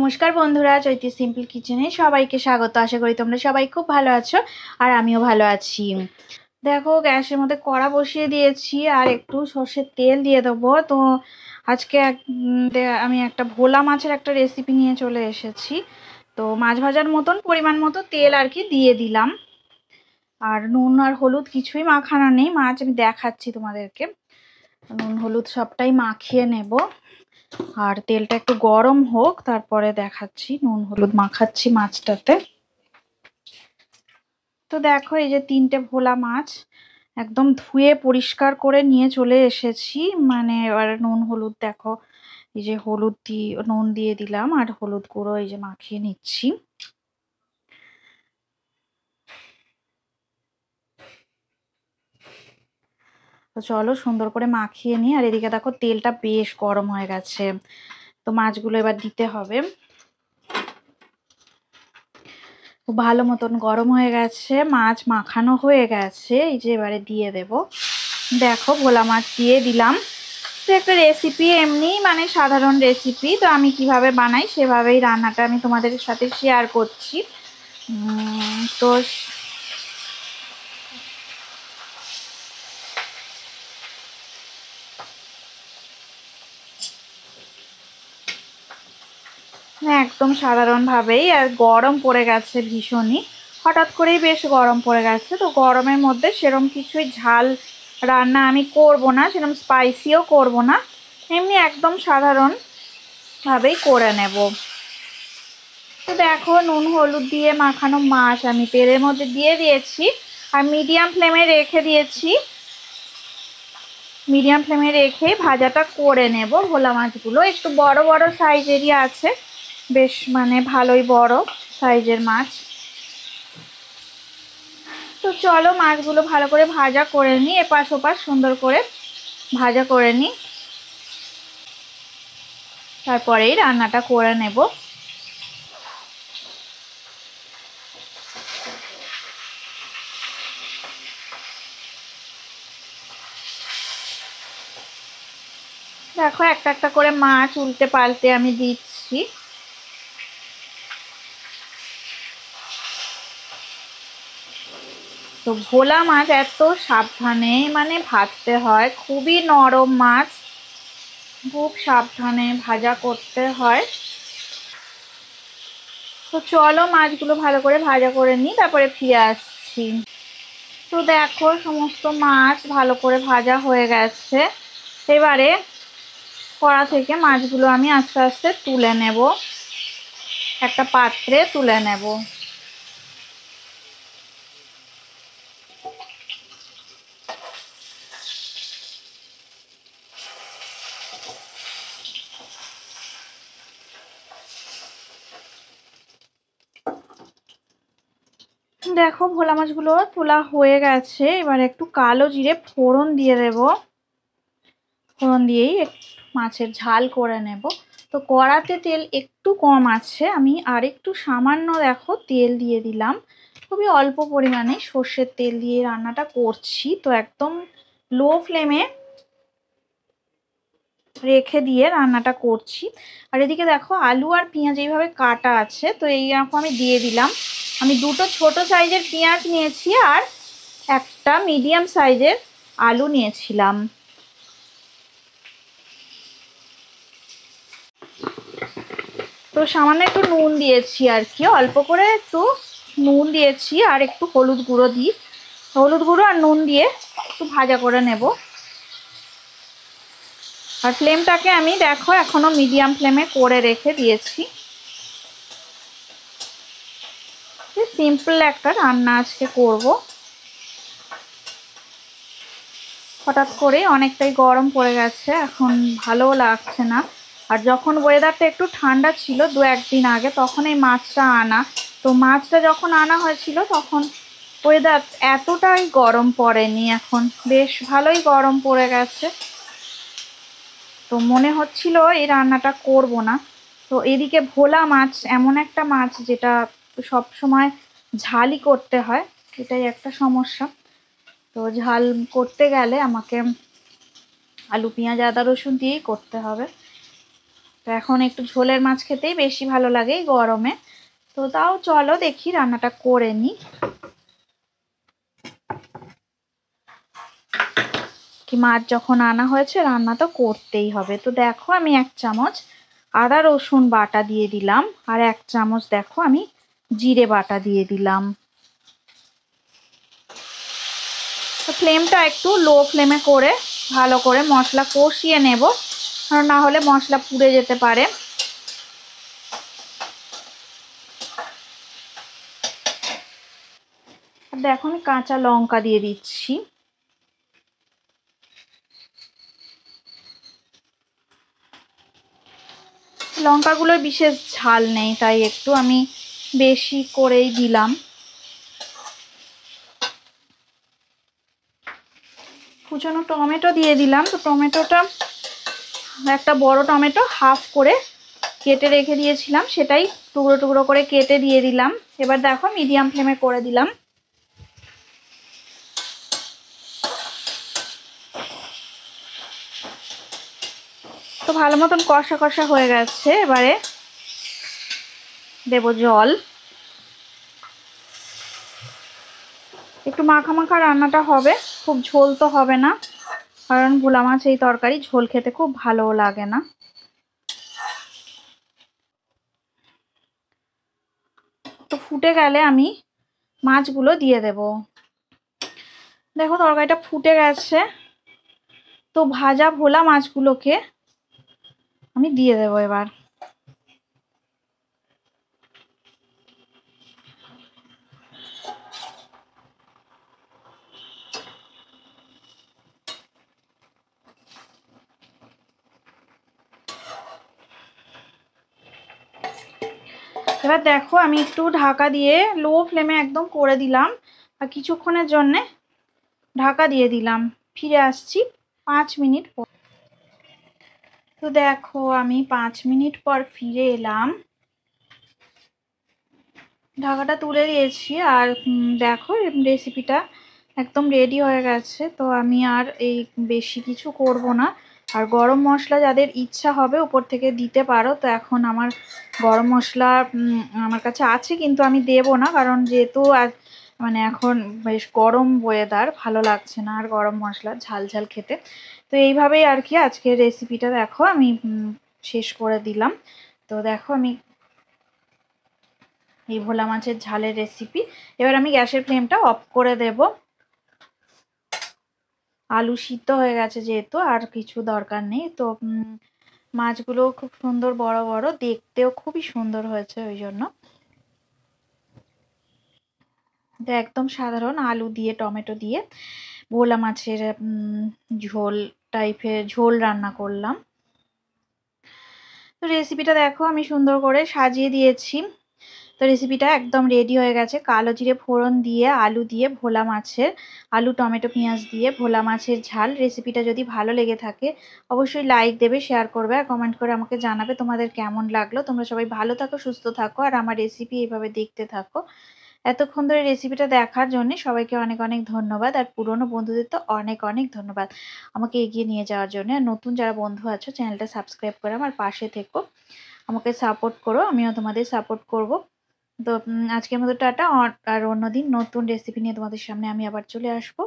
নমস্কার বন্ধুরা, চৈতি সিম্পল কিচেনে সবাইকে স্বাগত। আশা করি তোমরা সবাই খুব ভালো আছো আর আমিও ভালো আছি। দেখো, গ্যাসের মধ্যে কড়া বসিয়ে দিয়েছি আর একটু সর্ষের তেল দিয়ে দেবো। তো আজকে আমি একটা ভোলা মাছের একটা রেসিপি নিয়ে চলে এসেছি। তো মাছ ভাজার মতন পরিমাণ মতো তেল আর কি দিয়ে দিলাম। আর নুন আর হলুদ কিছুই মাখানো নেই, মাছ আমি দেখাচ্ছি তোমাদেরকে। নুন হলুদ সবটাই মাখিয়ে নেব। আর তেলটা একটু গরম হোক, তারপরে দেখাচ্ছি। নুন হলুদ মাখাচ্ছি মাছটাতে। তো দেখো, এই যে 3টে ভোলা মাছ একদম ধুয়ে পরিষ্কার করে নিয়ে চলে এসেছি। এবার নুন হলুদ দেখো, এই যে হলুদ দিয়ে নুন দিয়ে দিলাম আর হলুদ গুঁড়ো এই যে মাখিয়ে নিচ্ছি। তো চলো সুন্দর করে মাখিয়ে নিই। আর এদিকে দেখো তেলটা বেশ গরম হয়ে গেছে, তো মাছগুলো এবার দিতে হবে। ভালো মতন গরম হয়ে গেছে, মাছ মাখানো হয়ে গেছে। এই যে এবারে দিয়ে দেব। দেখো, ভোলা মাছ দিয়ে দিলাম। তো একটা রেসিপি, এমনি সাধারণ রেসিপি। তো আমি কিভাবে বানাই সেভাবেই রান্নাটা আমি তোমাদের সাথে শেয়ার করছি। তো একদম সাধারণভাবেই। আর গরম পড়ে গেছে ভীষণই, হঠাৎ করেই বেশ গরম পড়ে গেছে। তো গরমের মধ্যে সেরম কিছুই ঝাল রান্না আমি করব না, সেরকম স্পাইসিও করব না, এমনি একদম সাধারণভাবেই করে নেব। তো দেখো, নুন হলুদ দিয়ে মাখানো মাছ আমি তেলের মধ্যে দিয়ে দিয়েছি আর মিডিয়াম ফ্লেমে রেখে দিয়েছি। মিডিয়াম ফ্লেমে রেখে ভাজাটা করে নেব। ভোলা মাছগুলো একটু বড় বড় সাইজেরই আছে, বেশ ভালোই বড় সাইজের মাছ। তো চলো মাছগুলো ভালো করে ভাজা করে নিই, এপাশ ওপাশ সুন্দর করে ভাজা করে নিই, তারপরেই রান্নাটা করে নেব। দেখো, একটা একটা করে মাছ উল্টে পাল্টে আমি দিচ্ছি। তো ভোলা মাছ এত সাবধানে ভাজতে হয়, খুবই নরম মাছ, খুব সাবধানে ভাজা করতে হয়। তো চলো মাছগুলো ভালো করে ভাজা করে নিই, তারপরে ফিরে আসছি। তো দেখো, সমস্ত মাছ ভালো করে ভাজা হয়ে গেছে। এবারে কড়া থেকে মাছগুলো আমি আস্তে আস্তে তুলে নেব, একটা পাত্রে তুলে নেব। দেখো, ভোলা মাছগুলো তোলা হয়ে গেছে। এবার একটু কালো জিরে ফোড়ন দিয়ে দেব। ফোড়ন দিয়েই মাছের ঝাল করে নেব। তো কড়াতে তেল একটু কম আছে, আমি আর একটু সামান্য দেখো তেল দিয়ে দিলাম। খুবই অল্প পরিমাণে সর্ষের তেল দিয়ে রান্নাটা করছি। তো একদম লো ফ্লেমে রেখে দিয়ে রান্নাটা করছি। আর এদিকে দেখো, আলু আর পেঁয়াজ এইভাবে কাটা আছে, তো এইরকম আমি দিয়ে দিলাম। আমি 2টো ছোট সাইজের পেঁয়াজ নিয়েছি আর একটা মিডিয়াম সাইজের আলু নিয়েছিলাম। তো সামান্য একটু নুন দিয়েছি আর কি, অল্প করে একটু নুন দিয়েছি আর একটু হলুদ গুঁড়ো দিই। হলুদ গুঁড়ো আর নুন দিয়ে একটু ভাজা করে নেব। আর ফ্লেমটাকে আমি দেখো এখনো মিডিয়াম ফ্লেমে করে রেখে দিয়েছি। সিম্পল একটা রান্না আজকে করব। হঠাৎ করে অনেকটাই গরম পড়ে গেছে, এখন ভালো লাগছে না। আর যখন ওয়েদারটা একটু ঠান্ডা ছিল 2-1 দিন আগে, তখন এই মাছটা আনা। তো মাছটা যখন আনা হয়েছিল তখন ওয়েদার এতটাই গরম পড়েনি, এখন বেশ ভালোই গরম পড়ে গেছে। তো মনে হচ্ছিল এই রান্নাটা করব না। তো এদিকে ভোলা মাছ এমন একটা মাছ যেটা সব সময় ঝালই করতে হয়, এটাই একটা সমস্যা। তো ঝাল করতে গেলে আমাকে আলু পেঁয়াজ আদা রসুন দিয়েই করতে হবে। তো এখন একটু ঝোলের মাছ খেতেই বেশি ভালো লাগে এই গরমে। তো তাও চলো দেখি রান্নাটা করে নিই। কি মাছ যখন আনা হয়েছে রান্না তো করতেই হবে। তো দেখো আমি 1 চামচ আদা রসুন বাটা দিয়ে দিলাম, আর 1 চামচ দেখো আমি জিরে বাটা দিয়ে দিলাম। তো ফ্লেমটা একটু লো ফ্লেমে করে ভালো করে মশলা কষিয়ে নেব, কারণ না হলে মশলা পুড়ে যেতে পারে। আর দেখো আমি কাঁচা লঙ্কা দিয়ে দিচ্ছি। লঙ্কাগুলোর বিশেষ ঝাল নেই, তাই একটু আমি বেশি করেই দিলাম। কুচানো টমেটো দিয়ে দিলাম। তো টমেটোটা একটা বড় টমেটো হাফ করে কেটে রেখে দিয়েছিলাম, সেটাই টুকরো টুকরো করে কেটে দিয়ে দিলাম। এবার দেখো মিডিয়াম ফ্লেমে করে দিলাম। তো ভালো মতন কষা কষা হয়ে গেছে। এবারে দেব জল। একটু মাখা মাখা রান্নাটা হবে, খুব ঝোল তো হবে না, কারণ ভোলা মাছ এই তরকারি ঝোল খেতে খুব ভালো লাগে না। তো ফুটে গেলে আমি মাছগুলো দিয়ে দেব। দেখো তরকারিটা ফুটে গেছে। তো ভাজা ভোলা মাছগুলোকে আমি দিয়ে দেবো এবার। এবার দেখো আমি একটু ঢাকা দিয়ে লো ফ্লেমে একদম করে দিলাম, আর কিছুক্ষণের জন্যে ঢাকা দিয়ে দিলাম। ফিরে আসছি 5 মিনিট পর। তো দেখো আমি 5 মিনিট পর ফিরে এলাম। ঢাকাটা তুলে দিয়েছি, আর দেখো রেসিপিটা একদম রেডি হয়ে গেছে। তো আমি আর এই বেশি কিছু করব না। আর গরম মশলা যাদের ইচ্ছা হবে উপর থেকে দিতে পারো। তো এখন আমার গরম মশলা আমার কাছে আছে, কিন্তু আমি দেব না, কারণ যেহেতু আর মানে এখন বেশ গরম ওয়েদার, ভালো লাগছে না আর গরম মশলা ঝাল ঝাল খেতে। তো এইভাবেই আর কি আজকের রেসিপিটা দেখো আমি শেষ করে দিলাম। তো দেখো আমি এই ভোলা মাছের ঝালের রেসিপি। এবার আমি গ্যাসের ফ্লেমটা অফ করে দেব। আলু সিদ্ধ হয়ে গেছে যেহেতু, আর কিছু দরকার নেই। তো মাছগুলো খুব সুন্দর বড় বড়, দেখতেও খুবই সুন্দর হয়েছে, ওই জন্য। তো একদম সাধারণ আলু দিয়ে টমেটো দিয়ে ভোলা মাছের ঝোল টাইপের ঝোল রান্না করলাম। তো রেসিপিটা দেখো আমি সুন্দর করে সাজিয়ে দিয়েছি। তো রেসিপিটা একদম রেডি হয়ে গেছে। কালো জিরে ফোড়ন দিয়ে আলু দিয়ে ভোলা মাছের, আলু টমেটো পেঁয়াজ দিয়ে ভোলা মাছের ঝাল। রেসিপিটা যদি ভালো লেগে থাকে অবশ্যই লাইক দেবে, শেয়ার করবে, আর কমেন্ট করে আমাকে জানাবে তোমাদের কেমন লাগলো। তোমরা সবাই ভালো থাকো, সুস্থ থাকো, আর আমার রেসিপি এইভাবে দেখতে থাকো। এতক্ষণ ধরে রেসিপিটা দেখার জন্য সবাইকে অনেক অনেক ধন্যবাদ, আর পুরনো বন্ধুদের তো অনেক অনেক ধন্যবাদ আমাকে এগিয়ে নিয়ে যাওয়ার জন্য। আর নতুন যারা বন্ধু আছো চ্যানেলটা সাবস্ক্রাইব করে আমার পাশে থেকো, আমাকে সাপোর্ট করো, আমিও তোমাদের সাপোর্ট করব। তো আজকের মতো টাটা। আর অন্যদিন নতুন রেসিপি নিয়ে তোমাদের সামনে আমি আবার চলে আসবো।